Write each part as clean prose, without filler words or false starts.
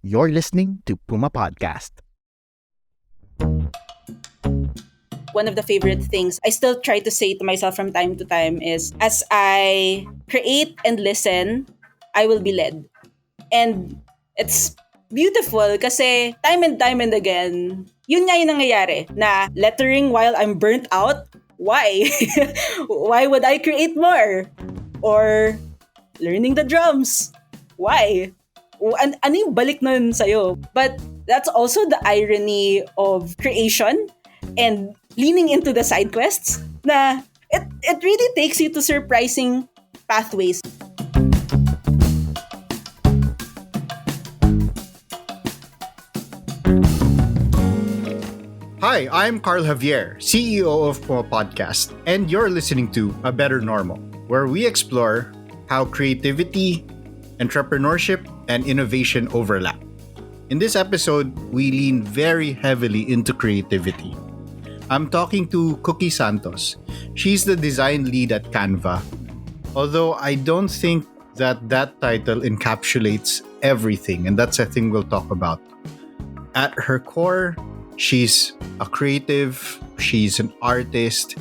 You're listening to Puma Podcast. One of the favorite things I still try to say to myself from time to time is as I create and listen, I will be led. And it's beautiful kasi time and again, yun nga yung nangyayari na lettering while I'm burnt out. Why? Why would I create more? Or learning the drums. Why? Ano yung balik nun sa'yo? But that's also the irony of creation and leaning into the side quests na it really takes you to surprising pathways. Hi, I'm Carl Javier, CEO of Puma Podcast, and you're listening to A Better Normal, where we explore how creativity, entrepreneurship, and innovation overlap. In this episode, we lean very heavily into creativity. I'm talking to Kookie Santos. She's the design lead at Canva. Although I don't think that title encapsulates everything, and that's a thing we'll talk about. At her core, she's a creative, she's an artist,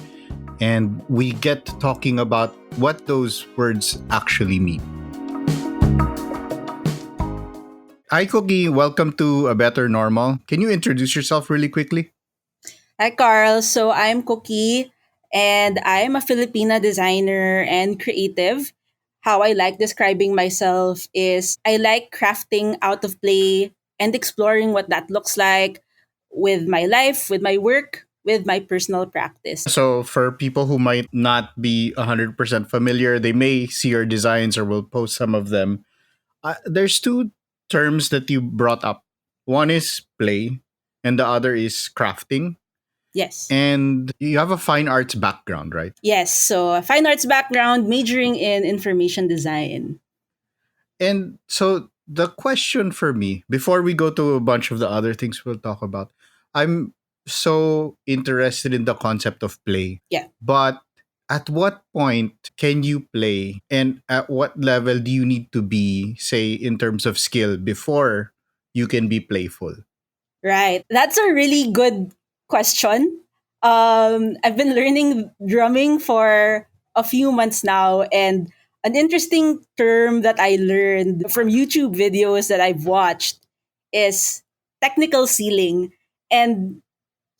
and we get talking about what those words actually mean. Hi, Cookie. Welcome to A Better Normal. Can you introduce yourself really quickly? Hi, Carl. So I'm Cookie, and I'm a Filipina designer and creative. How I like describing myself is I like crafting out of play and exploring what that looks like with my life, with my work, with my personal practice. So, for people who might not be 100% familiar, they may see your designs or will post some of them. There's two terms that you brought up. One is play, and the other is crafting. Yes. And you have a fine arts background, right? Yes. So a fine arts background, majoring in information design. And so the question for me, before we go to a bunch of the other things we'll talk about, I'm so interested in the concept of play. Yeah. But at what point can you play, and at what level do you need to be, say, in terms of skill before you can be playful? Right. That's a really good question. I've been learning drumming for a few months now, and an interesting term that I learned from YouTube videos that I've watched is technical ceiling. And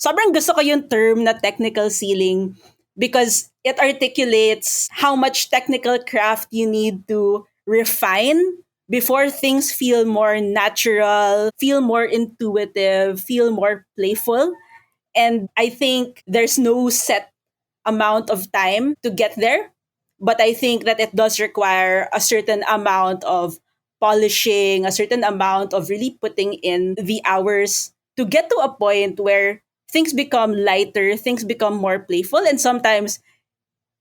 sobrang gusto ko yung term na technical ceiling because it articulates how much technical craft you need to refine before things feel more natural, feel more intuitive, feel more playful. And I think there's no set amount of time to get there, but I think that it does require a certain amount of polishing, a certain amount of really putting in the hours to get to a point where things become lighter, things become more playful, and sometimes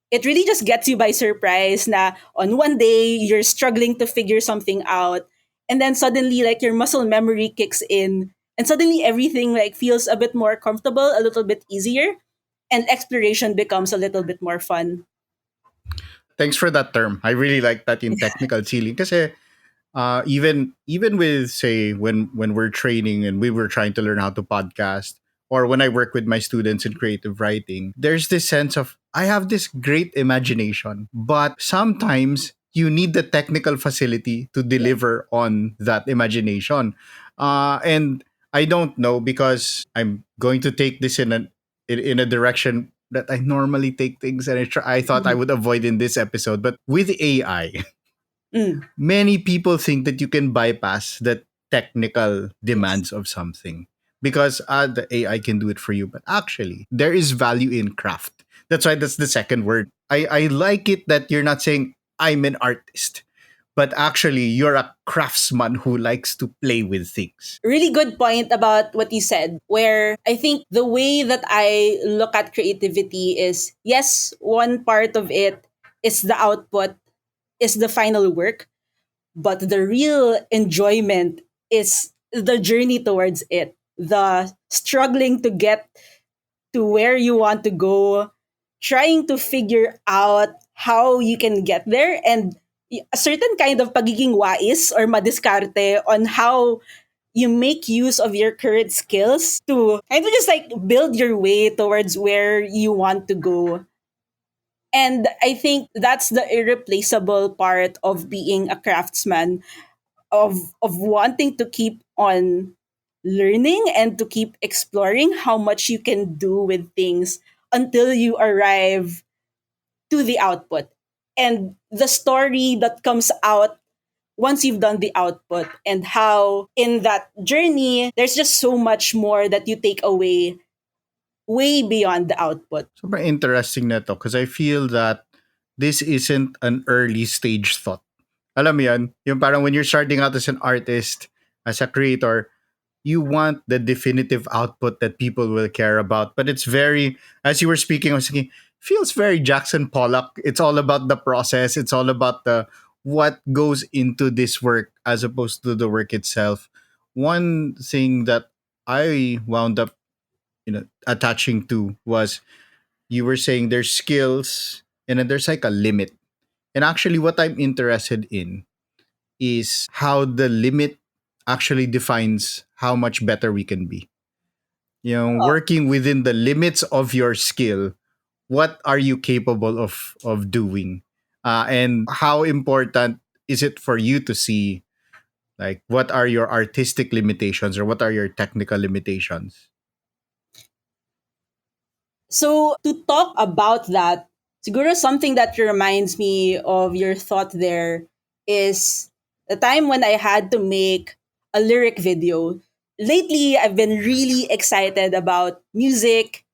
it really just gets you by surprise na on one day you're struggling to figure something out and then suddenly like your muscle memory kicks in and suddenly everything like feels a bit more comfortable, a little bit easier, and exploration becomes a little bit more fun. Thanks for that term. I really like that in technical ceiling. Kasi even with, say, when we're training and we were trying to learn how to podcast, or when I work with my students in creative writing, there's this sense of I have this great imagination, but sometimes you need the technical facility to deliver on that imagination. And I don't know, because I'm going to take this in a direction that I normally take things, and I thought I Mhm. would avoid in this episode. But with AI, Mm. many people think that you can bypass the technical Yes. demands of something because the AI can do it for you. But actually, there is value in craft. That's why that's the second word. I like it that you're not saying I'm an artist, but actually you're a craftsman who likes to play with things. Really good point about what you said, where I think the way that I look at creativity is yes, one part of it is the output, is the final work, but the real enjoyment is the journey towards it, the struggling to get to where you want to go, trying to figure out how you can get there, and a certain kind of pagiging wais or madiskarte on how you make use of your current skills to kind of just like build your way towards where you want to go. And I think that's the irreplaceable part of being a craftsman, of wanting to keep on learning and to keep exploring how much you can do with things until you arrive to the output. And the story that comes out once you've done the output, and how in that journey there's just so much more that you take away way beyond the output. Sobrang interesting na to because I feel that this isn't an early stage thought. Alam mo yun? Yung parang when you're starting out as an artist, as a creator, you want the definitive output that people will care about. But it's very, as you were speaking, I was thinking, feels very Jackson Pollock. It's all about the process. It's all about the what goes into this work as opposed to the work itself. One thing that I wound up, attaching to was you were saying there's skills and then there's like a limit. And actually, what I'm interested in is how the limit actually defines how much better we can be. Oh, Working within the limits of your skill, what are you capable of doing? And how important is it for you to see, like, what are your artistic limitations or what are your technical limitations? so to talk about that, siguro something that reminds me of your thought there is the time when I had to make a lyric video. Lately, I've been really excited about music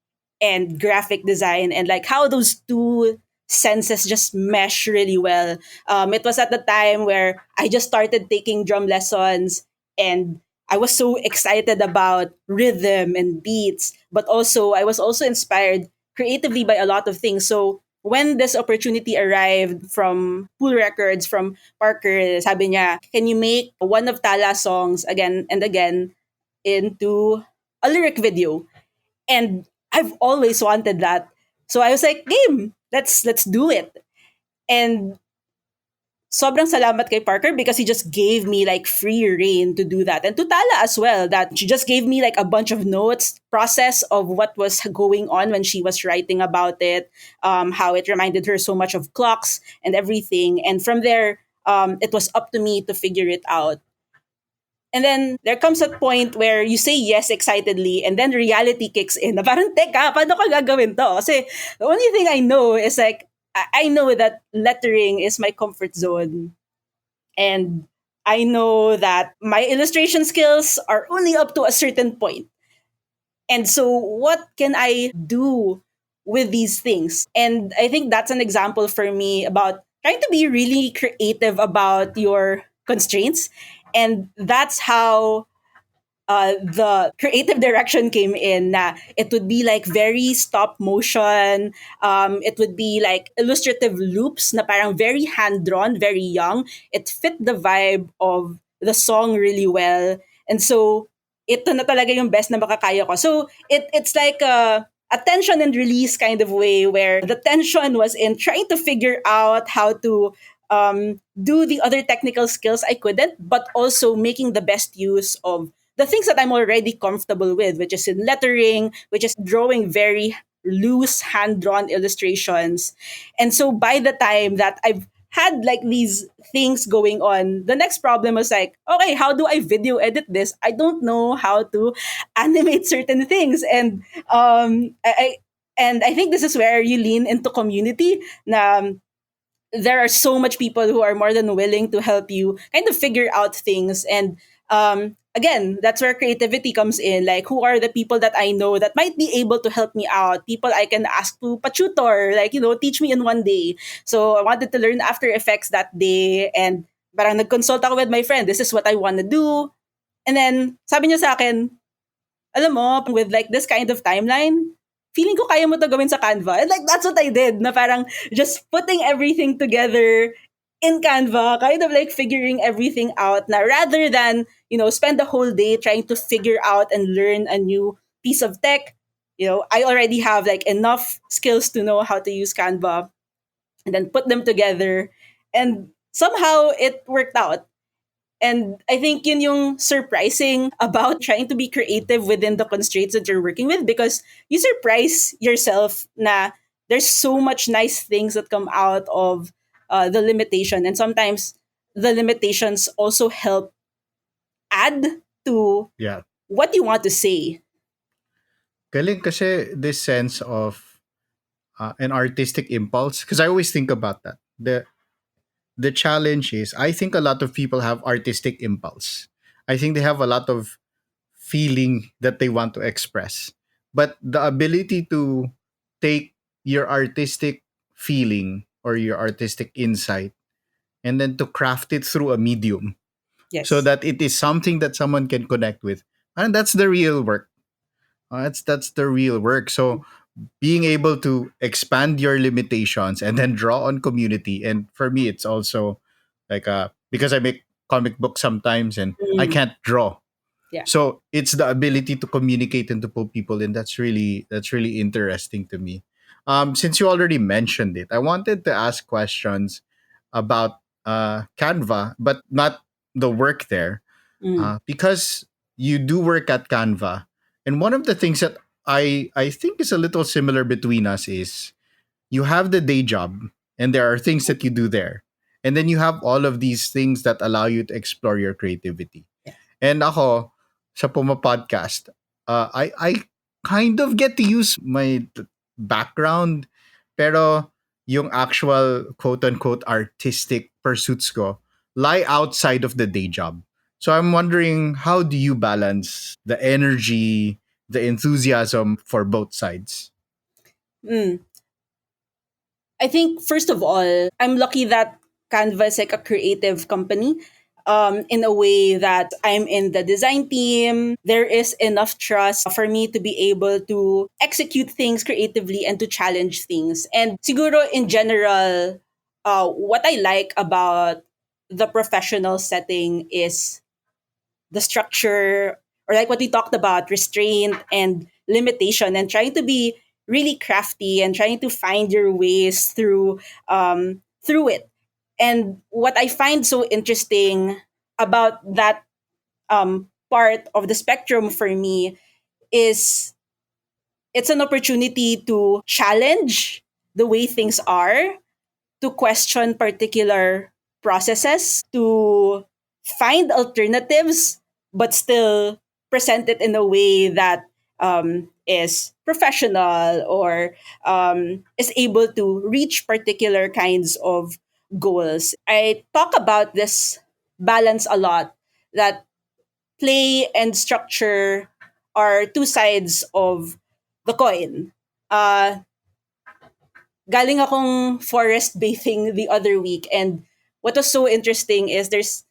and graphic design, and like how those two senses just mesh really well. It was at the time where I just started taking drum lessons, and I was so excited about rhythm and beats, but also I was also inspired creatively by a lot of things. So when this opportunity arrived from Pool Records, from Parker, sabi niya, can you make one of Tala's songs again and again into a lyric video? And I've always wanted that. So I was like, game, let's do it. And sobrang salamat kay Parker because he just gave me like free reign to do that. And to Tala as well, that she just gave me like a bunch of notes, process of what was going on when she was writing about it, how it reminded her so much of clocks and everything. And from there, it was up to me to figure it out. And then there comes a point where you say yes excitedly and then reality kicks in. Na parang, teka, paano ka gagawin to? Kasi the only thing I know is like, I know that lettering is my comfort zone. And I know that my illustration skills are only up to a certain point. And so what can I do with these things? And I think that's an example for me about trying to be really creative about your constraints. And that's how the creative direction came in, na it would be like very stop motion. It would be like illustrative loops na parang very hand-drawn, very young. It fit the vibe of the song really well. And so, ito na talaga yung best na makakaya ko. So, it's like a tension and release kind of way, where the tension was in trying to figure out how to do the other technical skills I couldn't, but also making the best use of the things that I'm already comfortable with, which is in lettering, which is drawing very loose hand drawn illustrations. And so by the time that I've had like these things going on, the next problem was like, okay, how do I video edit this? I don't know how to animate certain things. And I think this is where you lean into community. Na there are so much people who are more than willing to help you kind of figure out things. And again, that's where creativity comes in. Like, who are the people that I know that might be able to help me out? People I can ask to pa-tutor, like, teach me in one day. So I wanted to learn After Effects that day, and parang nag-consult ako with my friend. This is what I want to do. And then, sabi niya sa akin, alam mo, with like this kind of timeline, feeling ko kaya mo to gawin sa Canva. And like, that's what I did, na parang just putting everything together in Canva, kind of like figuring everything out, na rather than, spend the whole day trying to figure out and learn a new piece of tech. I already have like enough skills to know how to use Canva, and then put them together. And somehow it worked out. And I think yun yung surprising about trying to be creative within the constraints that you're working with, because you surprise yourself na there's so much nice things that come out of the limitation. And sometimes the limitations also help add to Yeah. what you want to say. Galing kasi this sense of an artistic impulse, because I always think about that. The challenge is, I think a lot of people have artistic impulse. I think they have a lot of feeling that they want to express. But the ability to take your artistic feeling or your artistic insight and then to craft it through a medium so Yes. that it is something that someone can connect with. And that's the real work. That's the real work. So being able to expand your limitations and then draw on community, and for me it's also like because I make comic books sometimes and I Mm, can't draw, yeah. so it's the ability to communicate and to pull people in. That's really interesting to me. Since you already mentioned it, I wanted to ask questions about Canva, but not the work there, Mm, because you do work at Canva, and one of the things that I think is a little similar between us is you have the day job and there are things that you do there, and then you have all of these things that allow you to explore your creativity. yes. And ako, sa Puma Podcast, I kind of get to use my background, pero yung actual quote-unquote artistic pursuits ko lie outside of the day job. So I'm wondering, how do you balance the energy, the enthusiasm for both sides? Mm. I think first of all, I'm lucky that Canva is like a creative company. In a way that I'm in the design team, there is enough trust for me to be able to execute things creatively and to challenge things. And siguro in general, what I like about the professional setting is the structure, or like what we talked about, restraint and limitation, and trying to be really crafty and trying to find your ways through it. And what I find so interesting about that part of the spectrum for me is it's an opportunity to challenge the way things are, to question particular processes, to find alternatives, but still present it in a way that is professional, or is able to reach particular kinds of goals. I talk about this balance a lot, that play and structure are two sides of the coin. Uh, Galing akong forest bathing the other week, and what was so interesting is there's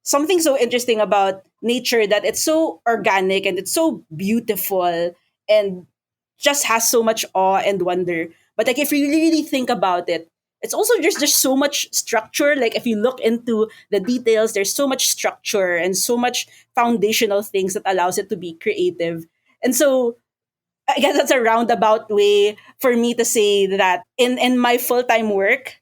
something so interesting about nature, that it's so organic and it's so beautiful and just has so much awe and wonder. But like if you really think about it, it's also just so much structure. Like if you look into the details, there's so much structure and so much foundational things that allows it to be creative. And so I guess that's a roundabout way for me to say that in my full time work,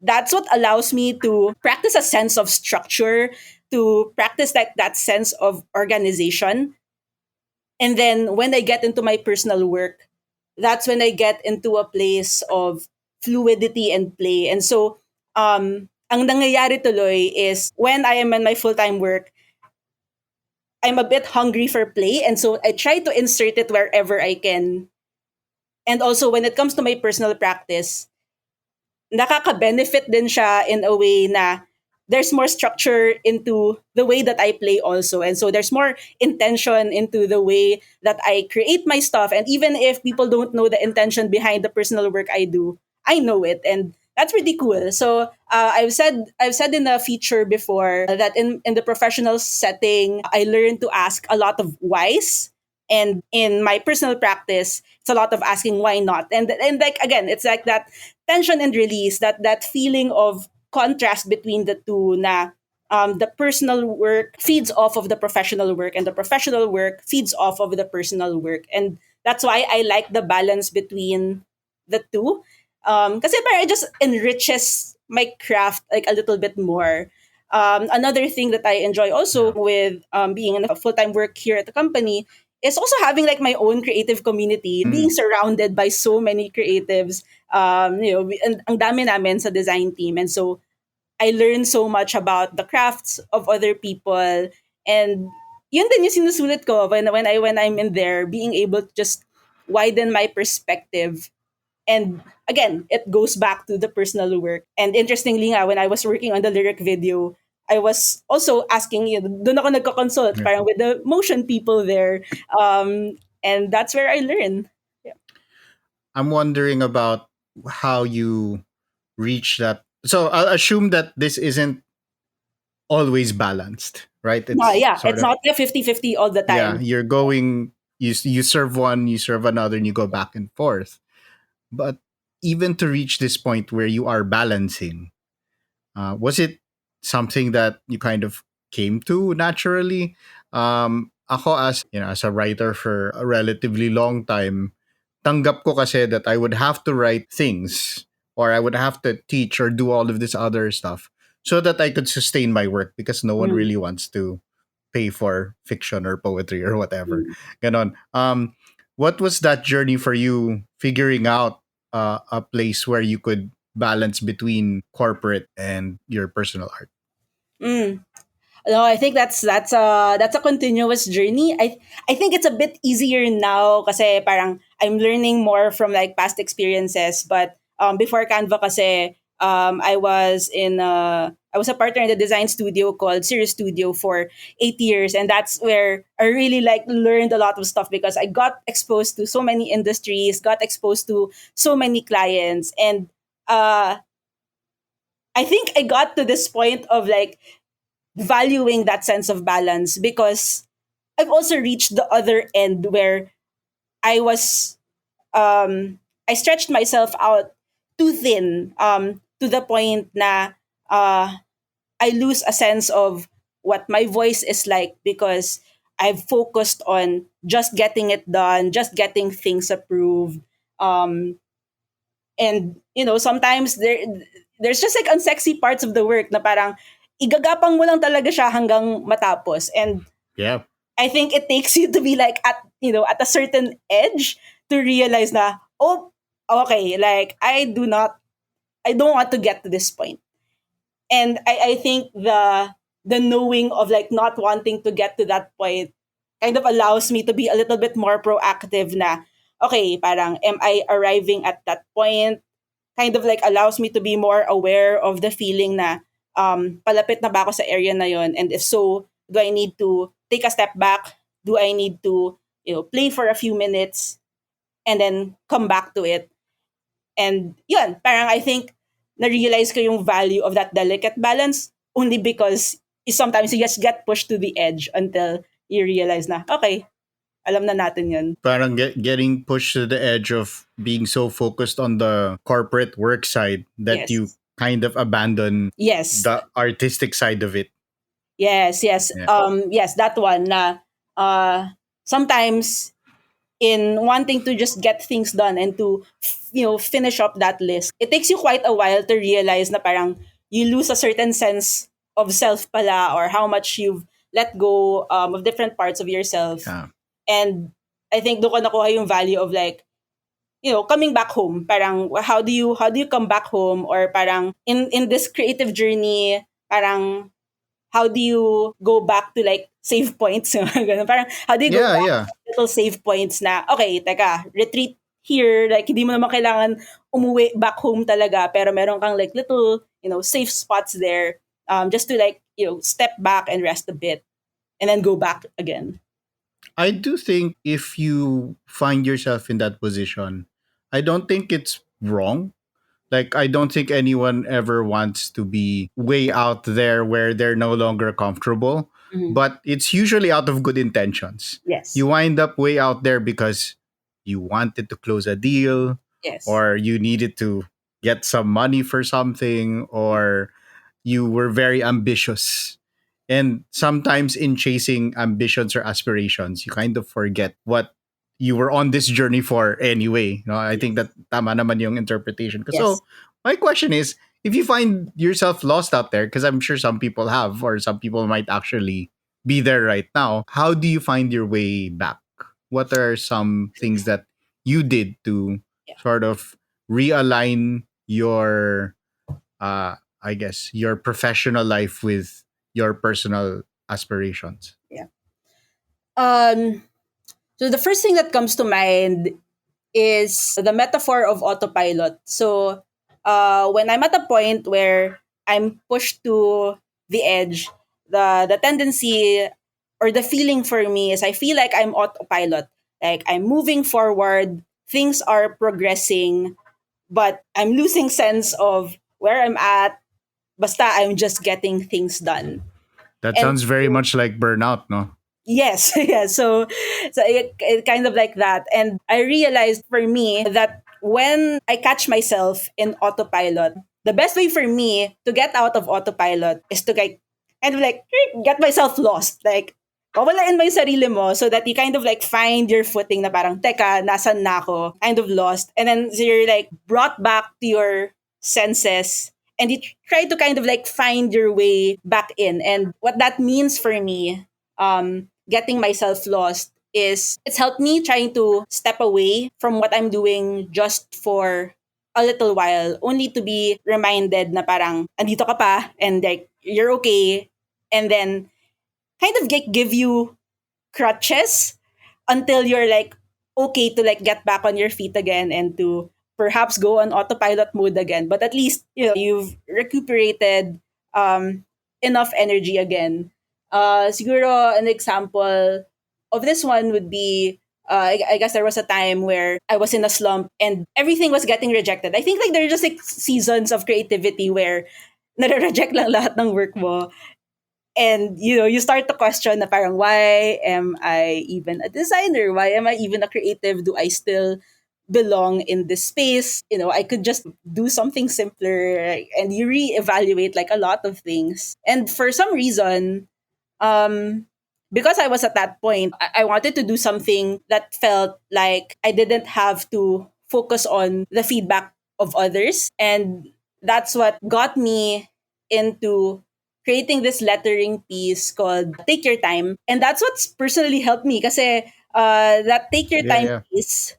that's what allows me to practice a sense of structure, to practice that sense of organization. And then when I get into my personal work, that's when I get into a place of fluidity and play. And so, ang nangyayari tuloy is when I am in my full time work, I'm a bit hungry for play, and so I try to insert it wherever I can. And also when it comes to my personal practice, nakaka-benefit din siya in a way na there's more structure into the way that I play also. And so there's more intention into the way that I create my stuff. And even if people don't know the intention behind the personal work I do, I know it. And that's pretty cool. So I've said in a feature before that in the professional setting, I learned to ask a lot of whys. And in my personal practice, it's a lot of asking why not. And like again, it's like that tension and release, that feeling of contrast between the two, na the personal work feeds off of the professional work and the professional work feeds off of the personal work. And that's why I like the balance between the two. Kasi parang it just enriches my craft like a little bit more. Another thing that I enjoy also with being in a full-time work here at the company is also having like my own creative community, being surrounded by so many creatives. And ang dami namin sa design team. And so I learn so much about the crafts of other people. And yun din yung sinusulit ko when I'm in there, being able to just widen my perspective. And again, it goes back to the personal work. And interestingly nga, when I was working on the lyric video, I was also asking, doon ako nagko-consult, parang with the motion people there. And that's where I learn. Yeah. I'm wondering about how you reach that. So I'll assume that this isn't always balanced, right? It's Yeah, sort it's of, not a 50-50 all the yeah, time. you're going, you serve one, you serve another, and you go back and forth. But even to reach this point where you are balancing, was it something that you kind of came to naturally? Ako as as a writer for a relatively long time, tanggap ko kasi that I would have to write things or I would have to teach or do all of this other stuff so that I could sustain my work because no one Mm, really wants to pay for fiction or poetry or whatever. mm. Ganon. What was that journey for you figuring out a place where you could balance between corporate and your personal art? Mm. No, I think that's a continuous journey. I think it's a bit easier now kasi parang I'm learning more from like past experiences. But before Canva kasi I was a partner in the design studio called Serious Studio for 8 years, and that's where I really like learned a lot of stuff because I got exposed to so many industries, got exposed to so many clients, and I think I got to this point of like valuing that sense of balance because I've also reached the other end where I was I stretched myself out too thin to the point na I lose a sense of what my voice is like because I've focused on just getting it done, just getting things approved. Um, and sometimes there's just like unsexy parts of the work na parang igagapang mo lang talaga siya hanggang matapos. And Yeah. I think it takes you to be like at a certain edge to realize na, oh, okay, like I don't want to get to this point. And I think the knowing of like not wanting to get to that point kind of allows me to be a little bit more proactive na, okay, parang am I arriving at that point? Kind of like allows me to be more aware of the feeling na palapit na ba ako sa area na yon, and if so, do I need to take a step back? Do I need to play for a few minutes and then come back to it? And yun, parang I think na-realize ko yung value of that delicate balance only because sometimes you just get pushed to the edge until you realize na, okay, alam na natin yun. Parang getting pushed to the edge of being so focused on the corporate work side that Yes. you kind of abandon Yes. the artistic side of it. Yes, yes. Yeah. Yes, that one na sometimes in wanting to just get things done and to finish up that list, it takes you quite a while to realize na parang you lose a certain sense of self pala or how much you've let go of different parts of yourself. Yeah. And I think doon ko nakuha yung value of like coming back home. Parang how do you come back home, or parang in this creative journey, parang how do you go back to like save points? Ganun. Parang how do you go Yeah, back yeah. to little save points na, okay, teka, retreat here, like hindi mo naman kailangan umuwi back home talaga, pero meron kang like little, safe spots there, just to like, step back and rest a bit and then go back again. I do think if you find yourself in that position, I don't think it's wrong. Like, I don't think anyone ever wants to be way out there where they're no longer comfortable, Mhm. but it's usually out of good intentions. Yes. You wind up way out there because you wanted to close a deal, Yes. or you needed to get some money for something, or you were very ambitious. And sometimes in chasing ambitions or aspirations, you kind of forget what you were on this journey for anyway. I think that tama naman yung interpretation. Yes. So my question is, if you find yourself lost out there, because I'm sure some people have, or some people might actually be there right now, how do you find your way back? What are some things that you did to Yeah. sort of realign your, I guess, your professional life with your personal aspirations? Yeah. Um, so the first thing that comes to mind is the metaphor of autopilot. So when I'm at a point where I'm pushed to the edge, the tendency or the feeling for me is I feel like I'm autopilot. Like I'm moving forward, things are progressing, but I'm losing sense of where I'm at. Basta I'm just getting things done. That And sounds very much like burnout, no? yes, yeah. So it kind of like that. And I realized for me that when I catch myself in autopilot, the best way for me to get out of autopilot is to like kind of like get myself lost. Like mawalain mo yung sarili mo so that you kind of like find your footing na parang, teka, nasan na ako? Kind of lost. And then so you're like brought back to your senses and you try to kind of like find your way back in. And what that means for me, getting myself lost is it's helped me trying to step away from what I'm doing just for a little while, only to be reminded na parang andito ka pa and like you're okay, and then kind of like give you crutches until you're like okay to like get back on your feet again and to perhaps go on autopilot mode again, but at least you've recuperated enough energy again. Siguro an example of this one would be I guess there was a time where I was in a slump and everything was getting rejected. I think like there are just like seasons of creativity where nare-reject lang lahat ng work mo, and you start to question na parang, why am I even a designer, why am I even a creative, do I still belong in this space? I could just do something simpler, and you reevaluate like a lot of things. And for some reason, um because I was at that point, I wanted to do something that felt like I didn't have to focus on the feedback of others. And that's what got me into creating this lettering piece called Take Your Time. And that's what's personally helped me kasi that Take Your Yeah, Time yeah. piece,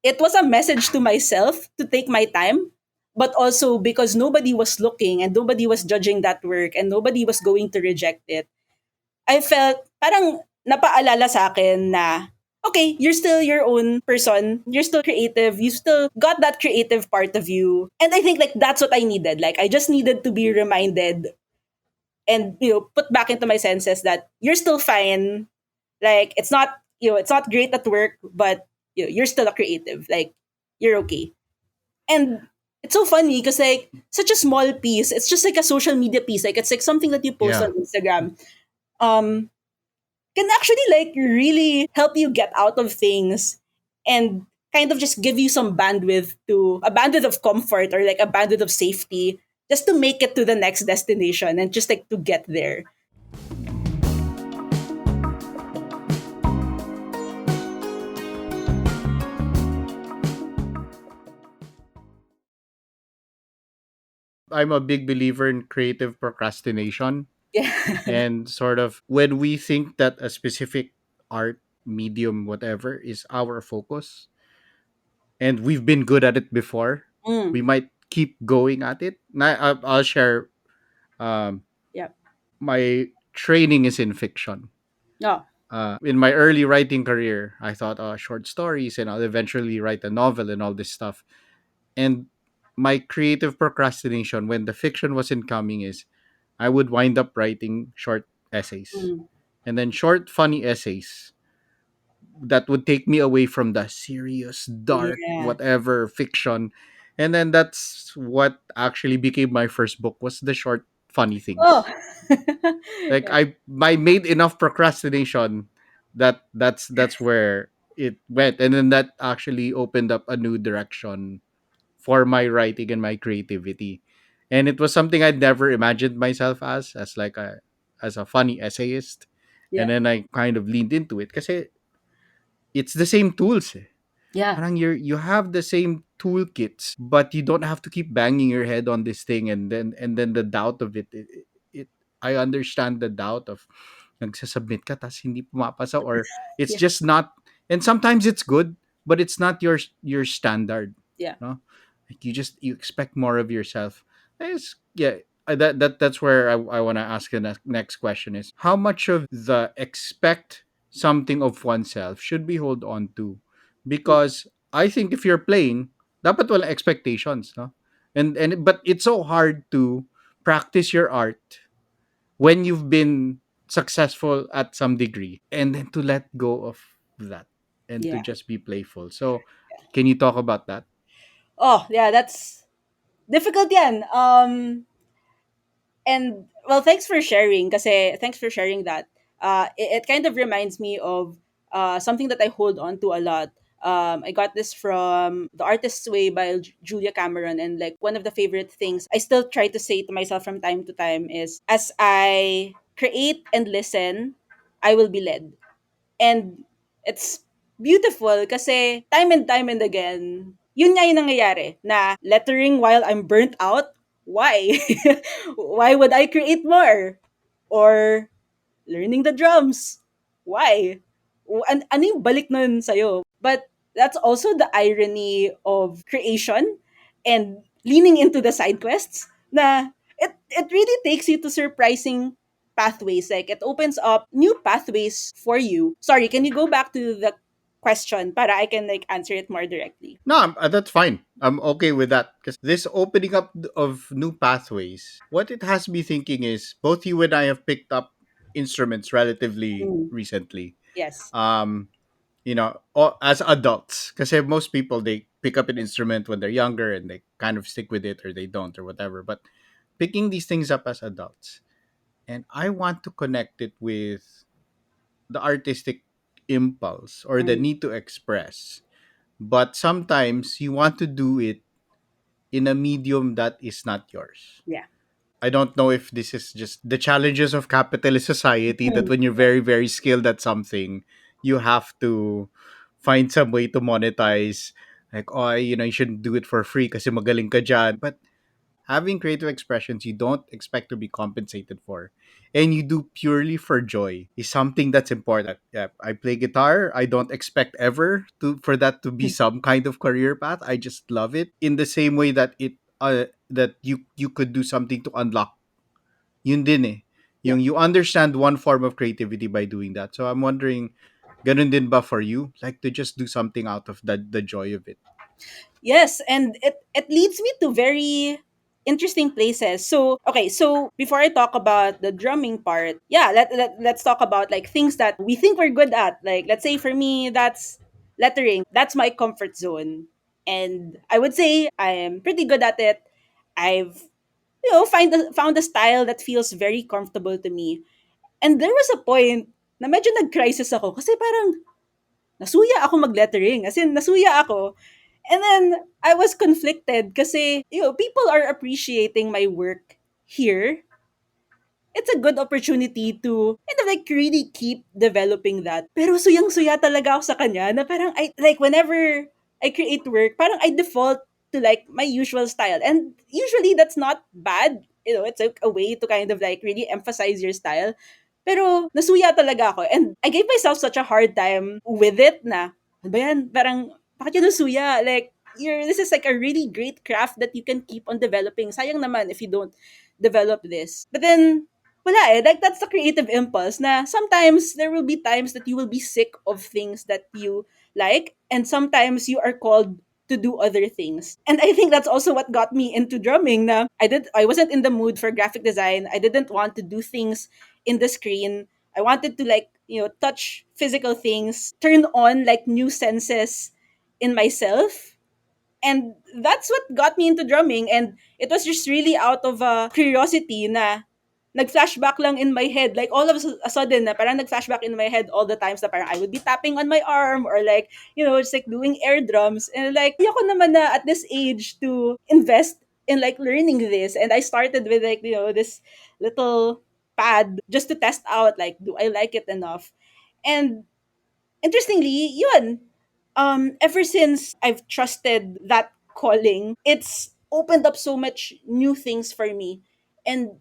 it was a message to myself to take my time, but also because nobody was looking and nobody was judging that work and nobody was going to reject it. I felt parang napaalala sa akin na, okay, you're still your own person. You're still creative. You still got that creative part of you. And I think like that's what I needed. Like I just needed to be reminded and put back into my senses that you're still fine. Like it's not great at work, but you're still a creative. Like you're okay. And it's so funny because like such a small piece, it's just like a social media piece. Like it's like something that you post Yeah. on Instagram. Um, can actually like really help you get out of things and kind of just give you some bandwidth, to a bandwidth of comfort or like a bandwidth of safety, just to make it to the next destination and just like to get there. I'm a big believer in creative procrastination. Yeah. And sort of when we think that a specific art medium, whatever, is our focus, and we've been good at it before, Mm, we might keep going at it. I'll share. Um, yeah. my training is in fiction. No. In my early writing career, I thought short stories, and I'll eventually write a novel and all this stuff. And my creative procrastination when the fiction wasn't coming is I would wind up writing short essays, Mm, and then short, funny essays that would take me away from the serious, dark, yeah. whatever fiction. And then that's what actually became my first book, was the short, funny Oh. things. Like Yeah. I made enough procrastination that that's where it went, and then that actually opened up a new direction for my writing and my creativity. And it was something I'd never imagined myself as like a funny essayist. And Yeah. then I kind of leaned into it because it's the same tools. Eh. Yeah. Parang you have the same toolkits, but you don't have to keep banging your head on this thing, and then the doubt of it I understand the doubt of nagsasubmit ka tas hindi pumapasa, or it's Yeah. just not, and sometimes it's good, but it's not your standard, Yeah. no? Like you expect more of yourself. Yeah, that's where I want to ask the next question is, how much of the expect something of oneself should we hold on to? Because I think if you're playing, dapat wala expectations, no? And but it's so hard to practice your art when you've been successful at some degree, and then to let go of that and to Yeah. just be playful. So can you talk about that? Oh, yeah, that's difficult yan. And well, thanks for sharing. Kasi thanks for sharing that. It kind of reminds me of something that I hold on to a lot. I got this from The Artist's Way by Julia Cameron, and like one of the favorite things I still try to say to myself from time to time is, as I create and listen, I will be led. And it's beautiful kasi time and again, yun nga yung nangyayari na lettering while I'm burnt out. Why? Why would I create more? Or learning the drums. Why? Ano yung balik nun sa'yo? But that's also the irony of creation and leaning into the side quests na it really takes you to surprising pathways. Like it opens up new pathways for you. Sorry, can you go back to the question para I can like answer it more directly? No, that's fine. I'm okay with that, because this opening up of new pathways, what it has me thinking is both you and I have picked up instruments relatively Mm, recently. yes. Um, as adults, because most people, they pick up an instrument when they're younger and they kind of stick with it, or they don't, or whatever. But picking these things up as adults, and I want to connect it with the artistic impulse or the Mm, need to express, but sometimes you want to do it in a medium that is not yours. yeah. I don't know if this is just the challenges of capitalist society, that Mm, when you're very, very skilled at something, you have to find some way to monetize. Like, oh, you shouldn't do it for free kasi magaling ka dyan. But having creative expressions you don't expect to be compensated for, and you do purely for joy, is something that's important. Yeah, I play guitar. I don't expect ever to for that to be some kind of career path. I just love it in the same way that that you could do something to unlock. Yun din eh. yeah. You understand one form of creativity by doing that. So I'm wondering, ganun din ba for you? Like to just do something out of the joy of it. Yes, and it leads me to very interesting places. So, okay, so before I talk about the drumming part, yeah, let's talk about like things that we think we're good at. Like let's say for me that's lettering. That's my comfort zone. And I would say I am pretty good at it. I've found a style that feels very comfortable to me. And there was a point na medyo nag-crisis ako kasi parang nasuya ako mag-lettering. As in, nasuya ako. And then, I was conflicted kasi, people are appreciating my work here. It's a good opportunity to kind of like really keep developing that. Pero suyang-suya talaga ako sa kanya na parang I like whenever I create work, parang I default to like my usual style. And usually that's not bad. It's a way to kind of like really emphasize your style. Pero nasuya talaga ako. And I gave myself such a hard time with it na, ano ba yan? Parang, bakit yun nasuya? Like, this is like a really great craft that you can keep on developing. Sayang naman if you don't develop this. But then, wala eh. Like, that's the creative impulse na sometimes there will be times that you will be sick of things that you like, and sometimes you are called to do other things. And I think that's also what got me into drumming na I wasn't in the mood for graphic design. I didn't want to do things in the screen. I wanted to like, touch physical things, turn on like new senses in myself, and that's what got me into drumming. And it was just really out of curiosity na nag-flashback lang in my head. Like all of a sudden, na parang nag-flashback in my head all the times na parang I would be tapping on my arm or like, just like doing air drums. And like, ako naman na at this age to invest in like learning this. And I started with like, this little pad just to test out like, do I like it enough? And interestingly, yun, ever since I've trusted that calling, it's opened up so much new things for me. And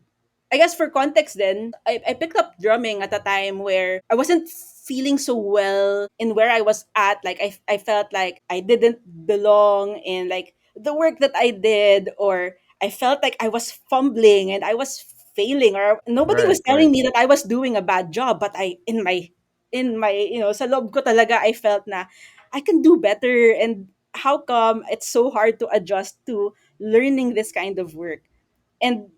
I guess for context then, I picked up drumming at a time where I wasn't feeling so well in where I was at. Like I felt like I didn't belong in like the work that I did, or I felt like I was fumbling and I was failing, or nobody was Right, telling right. me that I was doing a bad job, but I in my sa loob ko talaga I felt na I can do better. And how come it's so hard to adjust to learning this kind of work? And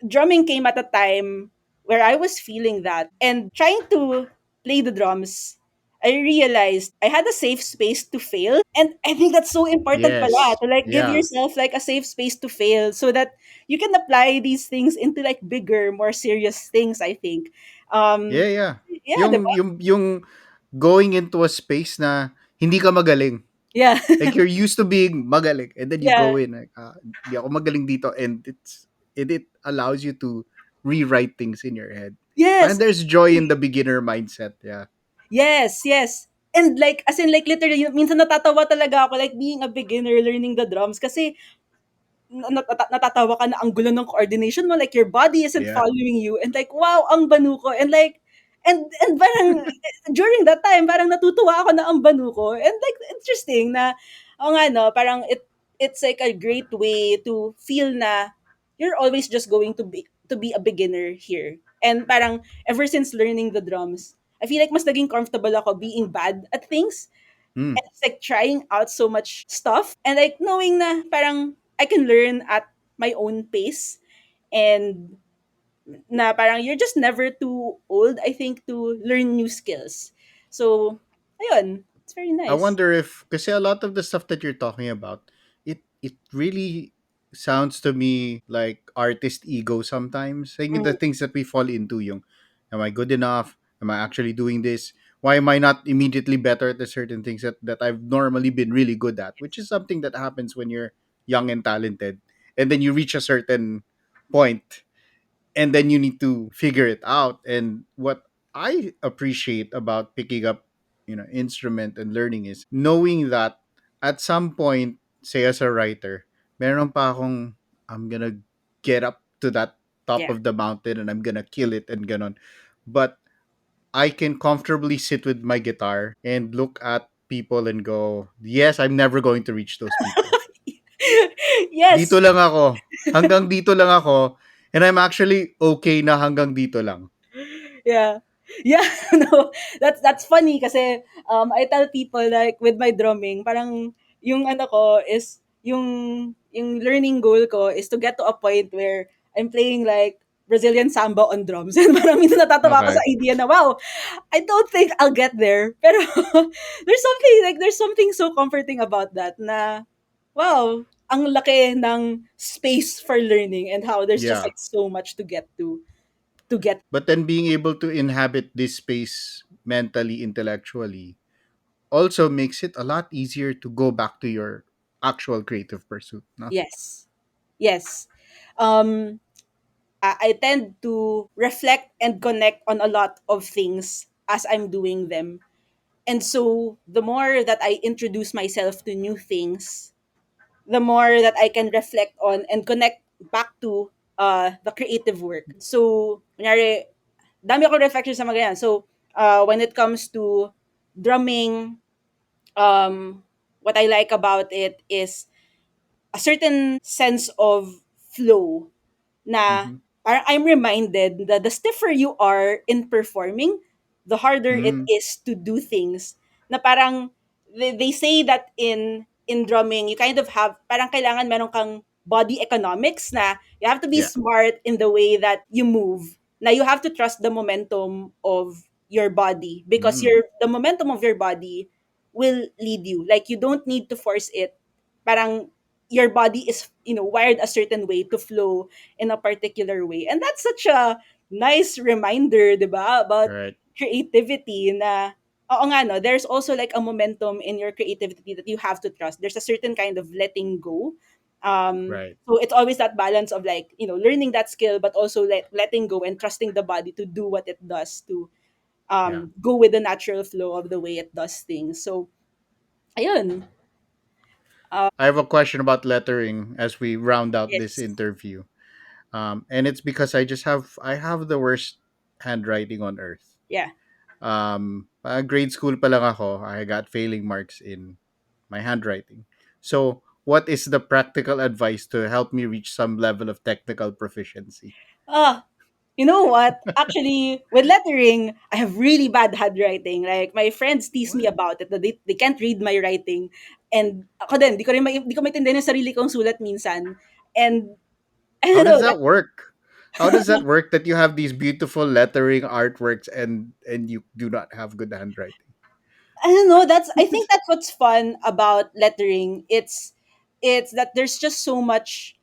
drumming came at a time where I was feeling that. And trying to play the drums, I realized I had a safe space to fail. And I think that's so important pala Yes. to like give Yeah. yourself like a safe space to fail so that you can apply these things into like bigger, more serious things, I think. Yeah, Um yeah. yeah, diba? Yung going into a space na hindi ka magaling. Yeah. Like you're used to being magaling and then you Yeah. go in like di ako magaling dito, and it allows you to rewrite things in your head. Yes. And there's joy in the beginner mindset. Yeah. Yes, yes. And like, as in like literally, minsan natatawa talaga ako like being a beginner learning the drums kasi natatawa ka na ang gulo ng coordination mo, like your body isn't Yeah. following you, and like wow, ang banu ko, and like and parang during that time parang natutuwa ako na ang banu ko, and like interesting na o nga no, parang it's like a great way to feel na you're always just going to be a beginner here. And parang ever since learning the drums, I feel like mas naging comfortable ako being bad at things. Mm. And it's like trying out so much stuff and like knowing na parang I can learn at my own pace, and na parang you're just never too old, I think, to learn new skills. So, ayun, it's very I nice. wonder if because a lot of the stuff that you're talking about, it really sounds to me like artist ego sometimes. Like the Mm, things that we fall into, yung am I good enough? Am I actually doing this? Why am I not immediately better at the certain things that I've normally been really good at? Which is something that happens when you're young and talented. And then you reach a certain point and then you need to figure it out. And what I appreciate about picking up instrument and learning is knowing that at some point, say as a writer, meron pa akong I'm gonna get up to that top yeah. of the mountain and I'm gonna kill it and ganon. But I can comfortably sit with my guitar and look at people and go, yes, I'm never going to reach those people. Dito Yes. lang ako. Hanggang dito lang ako. And I'm actually okay na hanggang dito lang. Yeah. Yeah, no, that's funny kasi I tell people like with my drumming, parang yung ano ko is yung learning goal ko is to get to a point where I'm playing like Brazilian samba on drums. And parang minsan natatawa ako Okay. sa idea na wow, I don't think I'll get there. Pero there's something so comforting about that na wow, ang laki ng space for learning and how there's just Yeah. like so much to get. But then being able to inhabit this space mentally, intellectually, also makes it a lot easier to go back to your actual creative pursuit. No? Yes. Yes. Um, I tend to reflect and connect on a lot of things as I'm doing them. And so the more that I introduce myself to new things, the more that I can reflect on and connect back to the creative work. So, kunyari, dami ako reflection sa mga yan. So, when it comes to drumming, what I like about it is a certain sense of flow na Mm-hmm. parang I'm reminded that the stiffer you are in performing, the harder it Mm-hmm. is to do things. Na parang they say that in drumming, you kind of have parang kailangan meron kang body economics na you have to be Yeah. smart in the way that you move. Na you have to trust the momentum of your body because Mm. the momentum of your body will lead you. Like you don't need to force it. Parang your body is wired a certain way to flow in a particular way, and that's such a nice reminder, 'di ba, about Right. creativity na oo nga no, there's also like a momentum in your creativity that you have to trust. There's a certain kind of letting go. Right. So it's always that balance of like learning that skill but also letting go and trusting the body to do what it does to Yeah. go with the natural flow of the way it does things. So ayun. I have a question about lettering as we round out this Yes. interview. And it's because I have the worst handwriting on earth. Yeah. Grade school pa lang ako, I got failing marks in my handwriting. So, what is the practical advice to help me reach some level of technical proficiency? Ah, you know what? Actually, with lettering, I have really bad handwriting. Like, my friends tease me What? about it, that they can't read my writing. And ako din, di ko maintindihan yung sarili kong sulat minsan. And, I How don't does know, that work? How does that work that you have these beautiful lettering artworks and you do not have good handwriting? I don't know. I think that's what's fun about lettering. It's that there's so much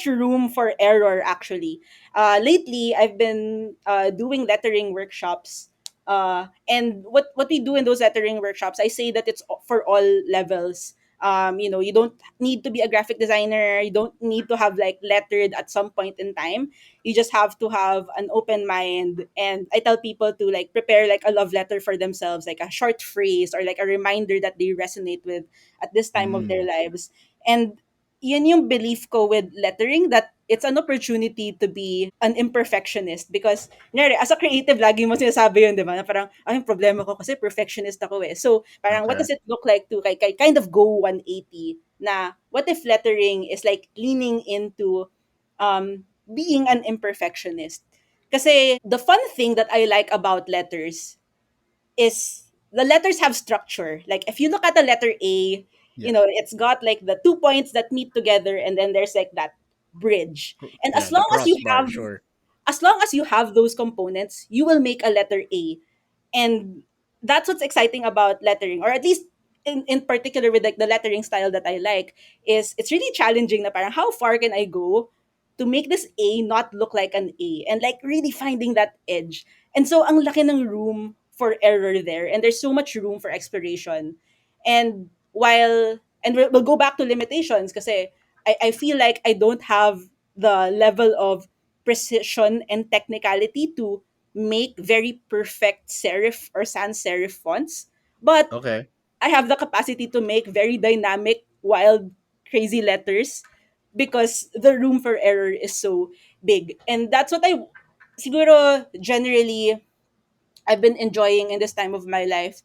room for error actually. Lately I've been doing lettering workshops. And what we do in those lettering workshops, I say that it's for all levels. You don't need to be a graphic designer. You don't need to have like lettered at some point in time. You just have to have an open mind. And I tell people to like prepare like a love letter for themselves, like a short phrase or like a reminder that they resonate with at this time of their Mm, lives. And yun yung belief ko with lettering, that it's an opportunity to be an imperfectionist. Because kunyari, as a creative, lagi mo sinasabi yun, di ba? Na parang, yung problema ko kasi perfectionist ako eh. So, parang what okay. does it look like to kind of go 180, na what if lettering is like leaning into being an imperfectionist? Kasi the fun thing that I like about letters is the letters have structure. Like if you look at the letter A, Yeah. it's got like the 2 points that meet together, and then there's like that bridge. And Yeah, the crossbar, sure. as long as you have those components, you will make a letter A. And that's what's exciting about lettering, or at least in particular with like the lettering style that I like, is it's really challenging na parang how far can I go to make this A not look like an A, and like really finding that edge. And so ang laki ng room for error there, and there's so much room for exploration. And we'll go back to limitations kasi I feel like I don't have the level of precision and technicality to make very perfect serif or sans serif fonts. But Okay. I have the capacity to make very dynamic, wild, crazy letters because the room for error is so big. And that's what I siguro generally I've been enjoying in this time of my life.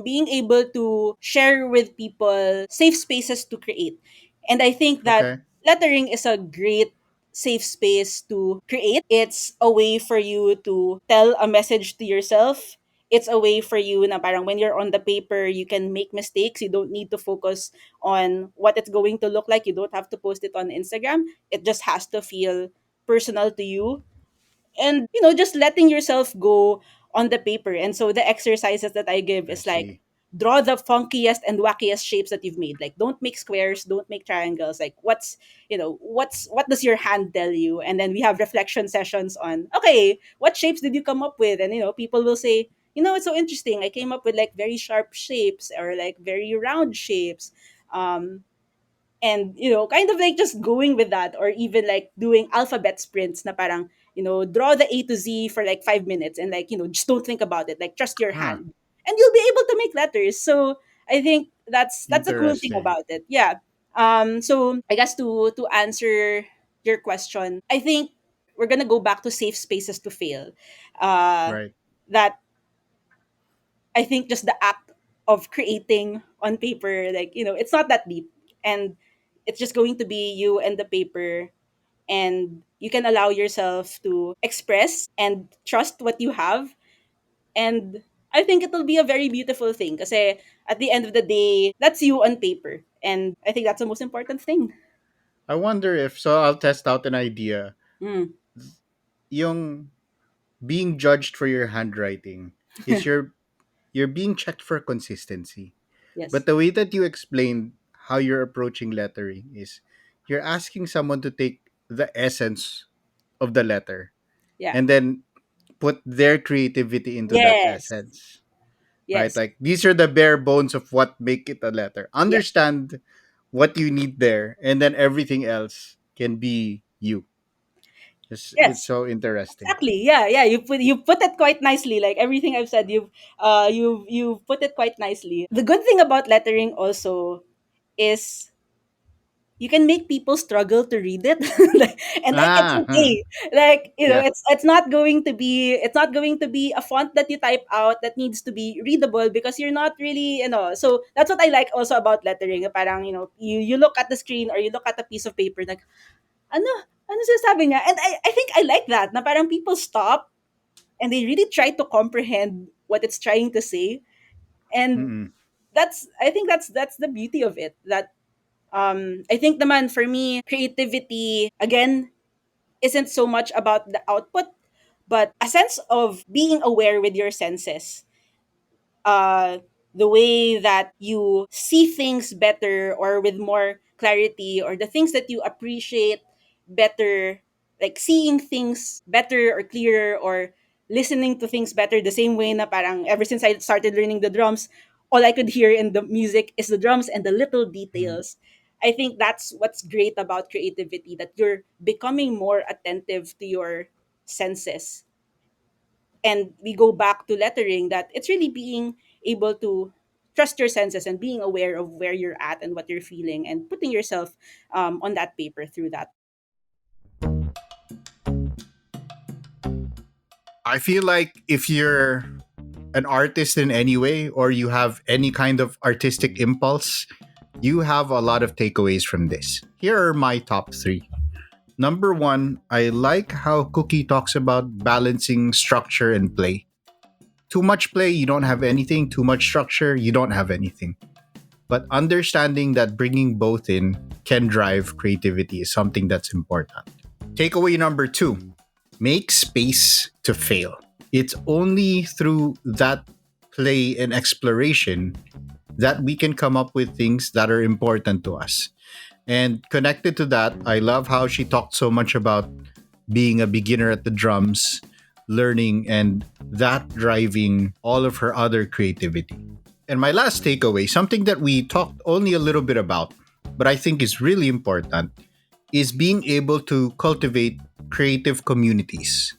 Being able to share with people safe spaces to create. And I think that Okay. lettering is a great safe space to create. It's a way for you to tell a message to yourself. It's a way for you na parang when you're on the paper, you can make mistakes. You don't need to focus on what it's going to look like. You don't have to post it on Instagram. It just has to feel personal to you, and just letting yourself go on the paper. And so the exercises that I give I is like, see. draw the funkiest and wackiest shapes that you've made. Like, don't make squares, don't make triangles. Like, what does your hand tell you? And then we have reflection sessions on, okay, what shapes did you come up with? And people will say, it's so interesting, I came up with like very sharp shapes or like very round shapes. And kind of like just going with that, or even like doing alphabet sprints na parang, draw the A to Z for like 5 minutes, and like, just don't think about it, like trust your Huh. hand, and you'll be able to make letters. So I think that's a cool thing Interesting. about it. Yeah. So I guess to answer your question, I think we're gonna go back to safe spaces to fail. Right. That I think just the act of creating on paper, like, it's not that deep. And it's just going to be you and the paper. And you can allow yourself to express and trust what you have. And I think it'll be a very beautiful thing. Because at the end of the day, that's you on paper. And I think that's the most important thing. I wonder if so I'll test out an idea. Mm, Yung being judged for your handwriting is you're being checked for consistency. But yes. the way that you explained how you're approaching lettering is you're asking someone to take the essence of the letter Yeah. and then put their creativity into that Yes. essence. Right? Yes. Like these are the bare bones of what make it a letter. Yeah. Understand what you need there, and then everything else can be you. It's Yes. so interesting. Exactly. Yeah, yeah. You put it quite nicely. Like everything I've said, you've put it quite nicely. The good thing about lettering also is you can make people struggle to read it. Like it's Ah, okay. Like, yeah. it's not going to be a font that you type out that needs to be readable because you're not really, so that's what I like also about lettering. Parang, you look at the screen or you look at a piece of paper like, ano ano sinasabi niya? And I think I like that na parang people stop and they really try to comprehend what it's trying to say. And Mm-mm. I think that's the beauty of it. That I think naman for me, creativity again isn't so much about the output, but a sense of being aware with your senses. uh, the way that you see things better or with more clarity, or the things that you appreciate better, like seeing things better or clearer, or listening to things better, the same way na parang ever since I started learning the drums, all I could hear in the music is the drums and the little Mm. details. I think that's what's great about creativity, that you're becoming more attentive to your senses. And we go back to lettering, that it's really being able to trust your senses and being aware of where you're at and what you're feeling and putting yourself on that paper through that. I feel like if you're an artist in any way or you have any kind of artistic impulse, you have a lot of takeaways from this. Here are my top three. Number one, I like how Cookie talks about balancing structure and play. Too much play, you don't have anything. Too much structure, you don't have anything. But understanding that bringing both in can drive creativity is something that's important. Takeaway number two, make space to fail. It's only through that play and exploration that we can come up with things that are important to us. And connected to that, I love how she talked so much about being a beginner at the drums, learning, and that driving all of her other creativity. And my last takeaway, something that we talked only a little bit about, but I think is really important, is being able to cultivate creative communities,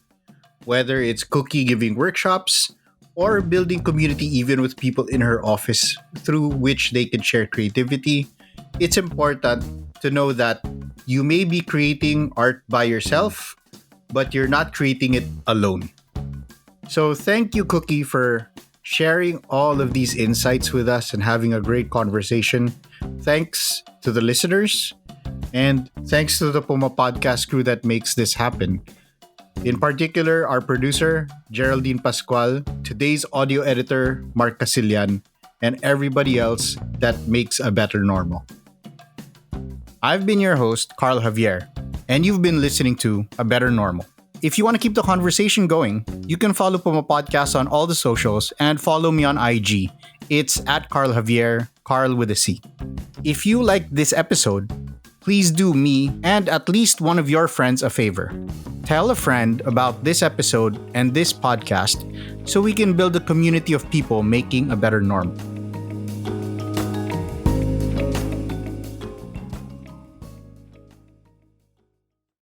whether it's Cookie giving workshops or building community even with people in her office through which they can share creativity. It's important to know that you may be creating art by yourself, but you're not creating it alone. So thank you, Cookie, for sharing all of these insights with us and having a great conversation. Thanks to the listeners, and thanks to the Puma Podcast crew that makes this happen. In particular, our producer, Geraldine Pascual, today's audio editor, Mark Casillan, and everybody else that makes a better normal. I've been your host, Carl Javier, and you've been listening to A Better Normal. If you want to keep the conversation going, you can follow Puma Podcast on all the socials and follow me on IG. It's at Carl Javier, Carl with a C. If you like this episode, please do me and at least one of your friends a favor. Tell a friend about this episode and this podcast so we can build a community of people making a better normal.